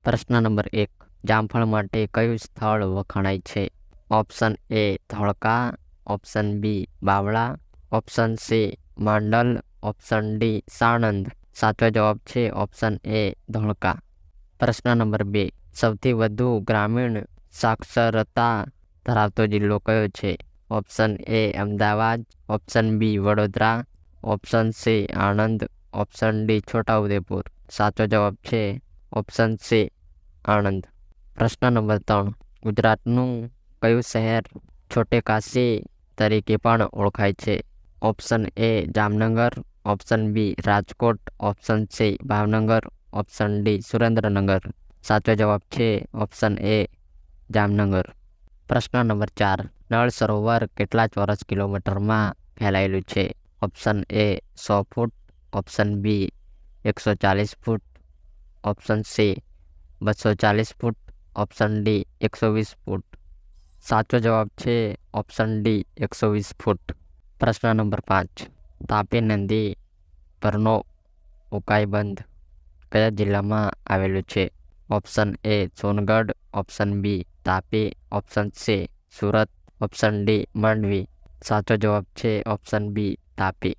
પ્રશ્ન નંબર 1. જામફળ માટે કયું સ્થળ વખણાય છે? Option A Dholka, option B Bavla, option C Mandal, option D Sanand. સાચો જવાબ છે ઓપ્શન એ ધોળકા. પ્રશ્ન નંબર 2. સૌથી વધુ ગ્રામીણ સાક્ષરતા ધરાવતો જિલ્લો કયો છે? Option A Ahmedabad, option B Vadodara, option C Anand, option D Chhota Udaipur. સાચો જવાબ છે ઓપ્શન સી આણંદ. પ્રશ્ન નંબર 3. ગુજરાતનું કયું શહેર છોટે કાશી તરીકે પણ ઓળખાય છે? Option A Jamnagar, option B Rajkot, option C Bhavnagar, option D Surendranagar. સાચો જવાબ છે ઓપ્શન એ જામનગર. પ્રશ્ન નંબર 4. નળ સરોવર કેટલા ચોરસ કિલોમીટરમાં ફેલાયેલું છે? Option A 100 foot, option B 140 foot, option C 240 foot, option D 120 foot. સાચો જવાબ છે ઓપ્શન ડી 120 ફૂટ. પ્રશ્ન નંબર 5. તાપી નદી પરનો ઉકાઈબંધ કયા જિલ્લામાં આવેલું છે? Option A Songadh, option B Tapi, option C Surat, option D Mandvi. સાચો જવાબ છે ઓપ્શન બી તાપી.